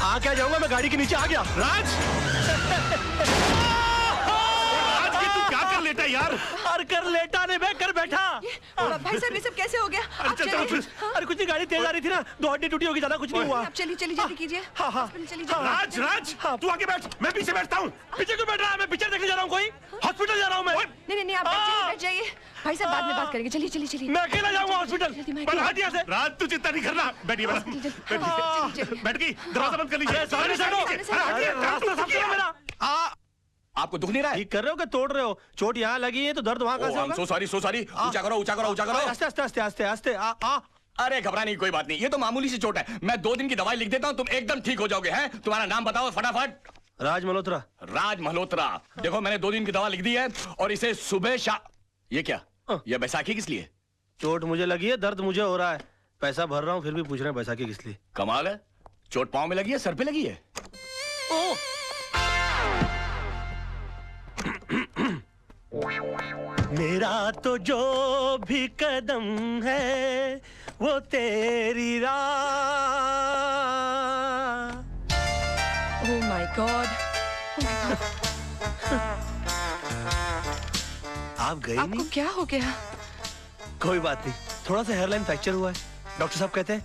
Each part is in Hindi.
आ क्या जाऊंगा मैं, गाड़ी के नीचे आ गया। राज क्या कर लेटा यार? अरे कर लेटा नहीं, मैं कर बैठा। भाई साहब ये सब कैसे हो गया? आप चलिए। अरे कुछ नहीं, गाड़ी तेज आ रही थी ना, दो हड्डी टूटी होगी, ज्यादा कुछ नहीं हुआ। आप चलिए चलिए जल्दी कीजिए। हाँ। राज राज तू आगे बैठ, मैं पीछे बैठता हूँ। पीछे क्यों बैठ रहा है? मैं पिक्चर देखने जा रहा हूँ, कोई हॉस्पिटल जा रहा हूँ मैं। नहीं आप बैठ जाइए। भाई साहब बाद में बात करेंगे, चलिए चलिए चलिए। मैं अकेला जाऊंगा हॉस्पिटल। राज तू चिंता नहीं करना, बैठिए बैठ गई, दरवाजा बंद कर लीजिए। आपको दुख नहीं रहा है? ठीक कर रहे हो कि तोड़ रहे हो? चोट यहाँ लगी है तो दर्द वहाँ कैसे होगा? So sorry. ऊंचा करो। आस्ते। अरे घबरा नहीं, कोई बात नहीं, ये तो मामूली सी चोट है। मैं 2 दिन की दवाई लिख देता हूँ, तुम एकदम ठीक हो जाओगे। हैं? तुम्हारा नाम बताओ फटाफट। राज मल्होत्रा। राज मल्होत्रा। देखो मैंने 2 दिन की दवा लिख दी है और इसे सुबह ये क्या? ये बैसाखी किस लिए? चोट मुझे लगी है, दर्द मुझे हो रहा है, पैसा भर रहा हूँ, फिर भी पूछ रहे हैं बैसाखी किस लिए। कमाल है, चोट पाँव में लगी है, सर पे लगी है। मेरा तो जो भी कदम है वो तेरी राह। Oh my God. आप गई आपको नहीं? क्या हो गया? कोई बात नहीं, थोड़ा सा हेयरलाइन फ्रैक्चर हुआ है। डॉक्टर साहब कहते हैं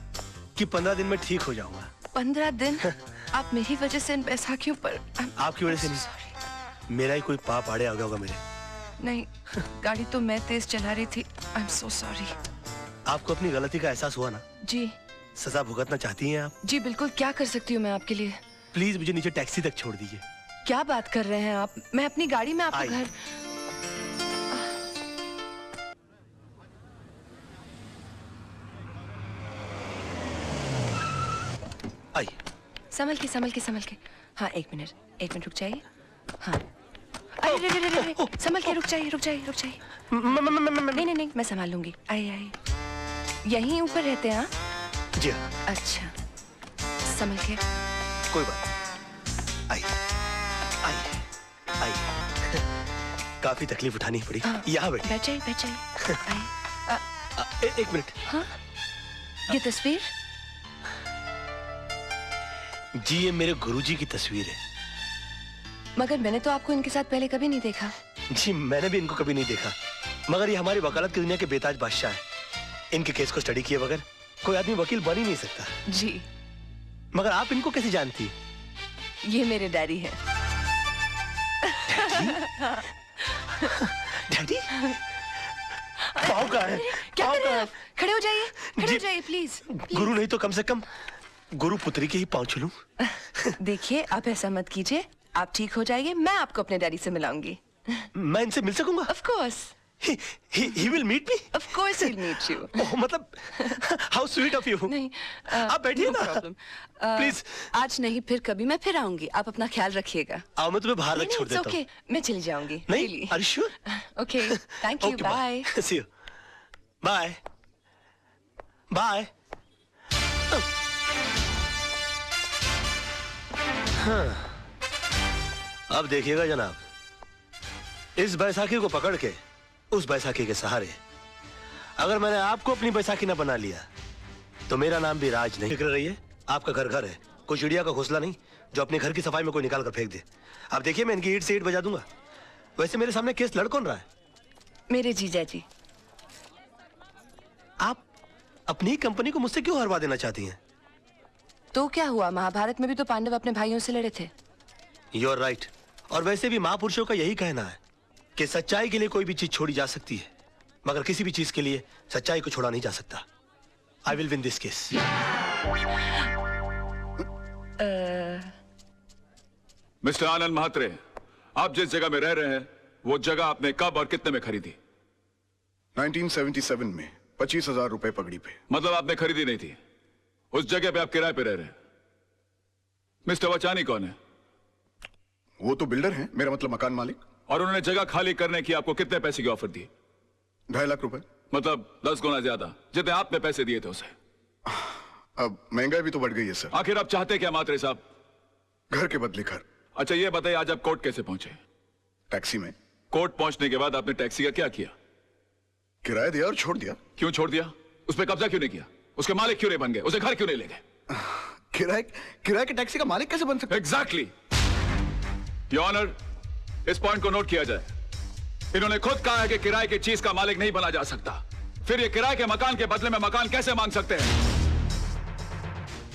कि 15 दिन में ठीक हो जाऊंगा। 15 दिन? आप मेरी वजह से इन बैसाखियों पर। आपकी वजह से नहीं, मेरा ही कोई पाप आड़े आ गया होगा मेरे। नहीं, गाड़ी तो मैं तेज चला रही थी। I am so sorry. आपको अपनी गलती का एहसास हुआ ना? जी। सजा भुगतना चाहती हैं आप? जी बिल्कुल, क्या कर सकती हूँ मैं आपके लिए? प्लीज मुझे नीचे टैक्सी तक छोड़ दीजिए। क्या बात कर रहे हैं आप? मैं अपनी गाड़ी में आपको घर। आई। संभल के। हाँ एक मिनट रुक जाइए। हाँ अरे संभल के रुक जाइए। नहीं मैं संभाल लूंगी। आइए यहीं ऊपर रहते हैं? हाँ जी। अच्छा संभल के। कोई बात। आई। काफी तकलीफ उठानी पड़ी। यहाँ बैठ जाइए। एक मिनट। हाँ ये तस्वीर? जी ये मेरे गुरुजी की तस्वीर है। मगर मैंने तो आपको इनके साथ पहले कभी नहीं देखा। जी मैंने भी इनको कभी नहीं देखा, मगर ये हमारी वकालत की दुनिया के बेताज बादशाह हैं। इनके केस को स्टडी किए बगैर कोई आदमी वकील बन ही नहीं सकता। जी। मगर आप इनको कैसे जानती हैं? ये मेरे डैडी हैं। डैडी? पाँव कहाँ है? क्या कर रहे हैं आप? खड़े हो जाइए प्लीज। गुरु नहीं तो कम से कम गुरु पुत्री के ही पाँव छूलूं। देखिए आप ऐसा मत कीजिए, आप ठीक हो जाइए, मैं आपको अपने डैडी से मिलाऊंगी। मैं इनसे मिल सकूंगा? Of course. He will meet me? Of course he'll meet you. ओह मतलब how sweet of you. नहीं आप बैठिए ना। प्लीज। आज नहीं फिर कभी मैं फिर आऊंगी, आप अपना ख्याल रखिएगा। आओ मैं तुम्हें बाहर रख छोड़ देता हूँ। मैं चली जाऊंगी। नहीं are you sure? Okay, thank you. Bye. See you. Bye. Bye. अब देखिएगा जनाब, इस बैसाखी को पकड़ के उस बैसाखी के सहारे अगर मैंने आपको अपनी बैसाखी ना बना लिया तो मेरा नाम भी राज नहीं। फिक्र रहिए, आपका घर है, कोई चिड़िया का घोंसला नहीं जो अपने घर की सफाई में कोई निकाल कर फेंक दे। अब देखिए मैं इनकी ईंट से ईंट बजा दूंगा। वैसे मेरे सामने केस लड़ कौन रहा है? मेरे जीजा जी। आप अपनी कंपनी को मुझसे क्यों हरवा देना चाहती हैं? तो क्या हुआ, महाभारत में भी तो पांडव अपने भाइयों से लड़े थे। You are right. और वैसे भी महापुरुषों का यही कहना है कि सच्चाई के लिए कोई भी चीज छोड़ी जा सकती है, मगर किसी भी चीज के लिए सच्चाई को छोड़ा नहीं जा सकता। I will win this case. Mister Anand Mhatre, आप जिस जगह में रह रहे हैं वो जगह आपने कब और कितने में खरीदी? 1977 में 25,000 रुपए पगड़ी पे। मतलब आपने खरीदी नहीं थी, उस जगह पे आप किराए पे रह रहे हैं। मिस्टर वचानी कौन है? वो तो बिल्डर हैं, मेरा मतलब मकान मालिक। और उन्होंने जगह खाली करने की आपको कितने पैसे की ऑफर दी? 2.5 लाख रुपए। मतलब 10 गुना ज्यादा जितने आपने पैसे दिए थे उसे। अब महंगाई भी तो बढ़ गई है सर। आखिर आप चाहते क्या म्हात्रे साहब? घर के बदले घर। अच्छा ये बताइए, आज आप कोर्ट कैसे पहुंचे? टैक्सी में। कोर्ट पहुंचने के बाद आपने टैक्सी का क्या किया? किराया दिया और छोड़ दिया। क्यों छोड़ दिया? उस पर कब्जा क्यों नहीं किया? उसके मालिक क्यों नहीं बन गए? उसे घर क्यों नहीं ले गए? किराए किराए के टैक्सी का मालिक कैसे बन सकता है? एग्जैक्टली योर ऑनर, इस पॉइंट को नोट किया जाए। इन्होंने खुद कहा है कि किराए की चीज का मालिक नहीं बना जा सकता। फिर ये किराए के मकान के बदले में मकान कैसे मांग सकते हैं?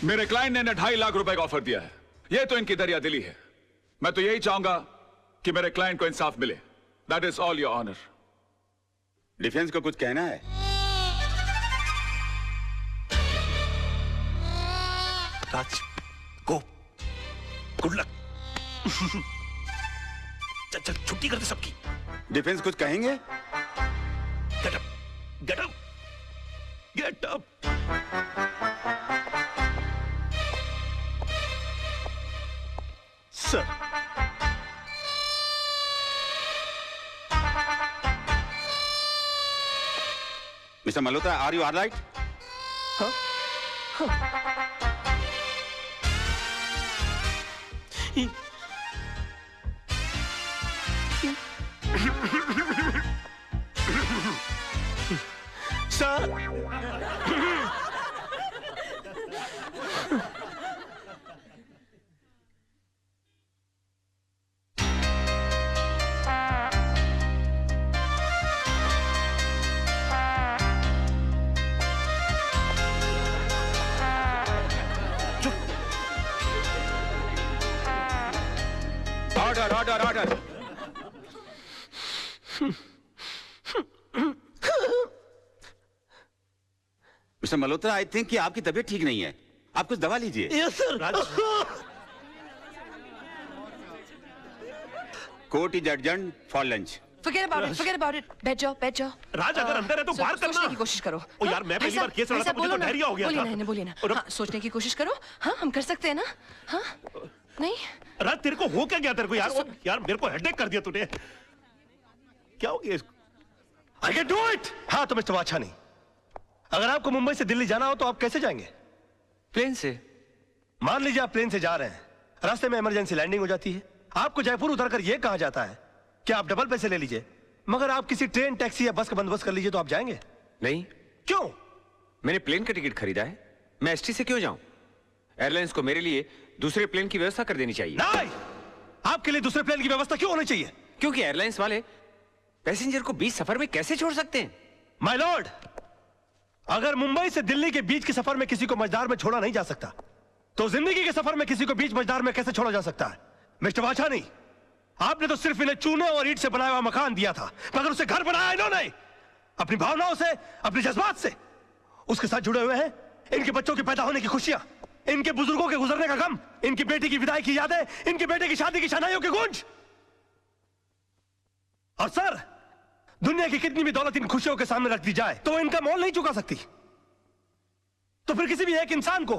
मेरे क्लाइंट ने इन्हें 2.5 लाख रुपए का ऑफर दिया है। ये तो इनकी दरियादिली है। मैं तो यही चाहूंगा कि मेरे क्लाइंट को इंसाफ मिले। That is all your honour. Defence को कुछ कहना है? Raj, go, good luck. चल चल, छुट्टी कर दे सबकी। डिफेंस कुछ कहेंगे? Get up, get up, get up. Sir, mister Malhotra, are you alright? Sir, order order order. Mister Malhotra, I think कि आपकी तबीयत ठीक नहीं है। आप कुछ दवा लीजिए। Yes sir. Court is adjourned for lunch. Forget about it, forget about it. बैठ जाओ, बैठ जाओ। राज, अगर अंदर है तो बाहर करना। सोचने की कोशिश करो। ओ यार, मैं पहली बार केस लड़ा था, मुझे तो डायरिया हो गया था। बोलिए ना, बोलिए ना। हाँ, सोचने की कोशिश करो। हाँ, हम कर सकते हैं ना? हाँ, नहीं? राज, तेरे को हो क्या गया तेरे को यार? यार मेरे को हेडेक कर दिया तूने। क्या हो गया इसको? I can do it. हाँ तो मिस्टर वाछानी, अगर आपको मुंबई से दिल्ली जाना हो तो आप कैसे जाएंगे? प्लेन से। मान लीजिए आप प्लेन से जा रहे हैं, रास्ते में इमरजेंसी लैंडिंग हो जाती है, आपको जयपुर उतरकर यह कहा जाता है कि आप डबल पैसे ले लीजिए, मगर आप किसी ट्रेन, टैक्सी या बस का बंदोबस्त कर लीजिए, तो आप जाएंगे? नहीं। क्यों? मैंने प्लेन का टिकट खरीदा है, मैं एसटी से क्यों जाऊं? एयरलाइंस को मेरे लिए दूसरे प्लेन की व्यवस्था कर देनी चाहिए। नहीं, आपके लिए दूसरे प्लेन की व्यवस्था क्यों होनी चाहिए? क्योंकि एयरलाइंस वाले पैसेंजर को बीच सफर में कैसे छोड़ सकते हैं? माय लॉर्ड, अगर मुंबई से दिल्ली के बीच के सफर में किसी को मझदार में छोड़ा नहीं जा सकता, तो जिंदगी के सफर में किसी को बीच मझदार में कैसे छोड़ा जा सकता है? मिस्टर वाछानी, आपने तो सिर्फ इन्हें चूने और ईंट से बनाया हुआ मकान दिया था, मगर उसे घर बनाया इन्होंने अपनी भावनाओं से, अपने जज्बात से। उसके साथ जुड़े हुए हैं इनके बच्चों के पैदा होने की खुशियां, इनके बुजुर्गों के गुजरने का गम, इनकी बेटी की विदाई की यादें, इनके बेटे की शादी की शनाइयों की गूंज। और सर, दुनिया की कितनी भी दौलत इन खुशियों के सामने रख दी जाए तो इनका मोल नहीं चुका सकती। तो फिर किसी भी एक इंसान को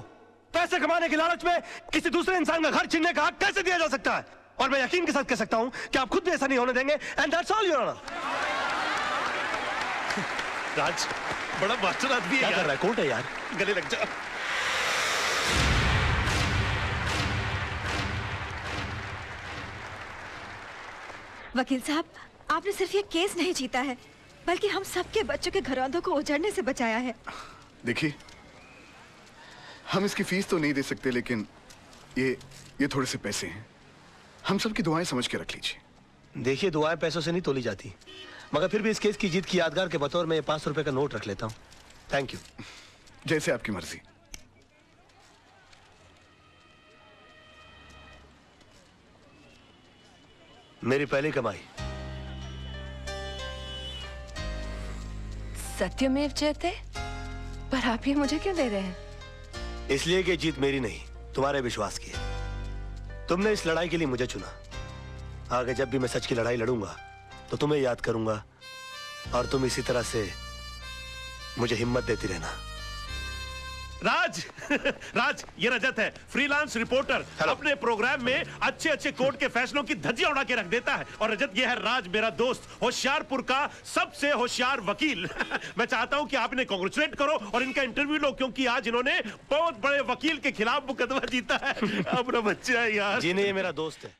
पैसे कमाने के लालच में किसी दूसरे इंसान का घर छीनने का हक कैसे दिया जा सकता है? और मैं यकीन के साथ कह सकता हूं कि आप खुद भी ऐसा नहीं होने देंगे। And that's all your honour. Raj, बड़ा मास्टर आदमी है क्या कर यार। रहा है? कोर्ट है यार, गले लग जा। वकील साहब, आपने सिर्फ ये केस नहीं जीता है, बल्कि हम सबके बच्चों के घरौंदों को उजड़ने से बचाया है। देखिए, हम इसकी फीस तो नहीं दे सकते, लेकिन ये थोड़े से पैसे हैं, हम सबकी दुआएं समझ के रख लीजिए। देखिए, दुआएं पैसों से नहीं तोली जाती, मगर फिर भी इस केस की जीत की यादगार के बतौर में 500 रुपए का नोट रख लेता हूं। Thank you. जैसे आपकी मर्जी। मेरी पहली कमाई। सत्यमेव जयते। पर आप ये मुझे क्यों दे रहे हैं? इसलिए कि जीत मेरी नहीं, तुम्हारे विश्वास की है। तुमने इस लड़ाई के लिए मुझे चुना। आगे जब भी मैं सच की लड़ाई लड़ूंगा तो तुम्हें याद करूंगा, और तुम इसी तरह से मुझे हिम्मत देती रहना। राज, राज, ये रजत है, फ्रीलांस रिपोर्टर। अपने प्रोग्राम में अच्छे अच्छे कोर्ट के फैसलों की धज्जियां उड़ा के रख देता है। और रजत, ये है राज, मेरा दोस्त, होशियारपुर का सबसे होशियार वकील। मैं चाहता हूं कि आप इन्हें कांग्रेचुलेट करो और इनका इंटरव्यू लो, क्योंकि आज इन्होंने बहुत बड़े वकील के खिलाफ मुकदमा जीता है। अपना बच्चा है यार। जी नहीं, ये मेरा दोस्त है।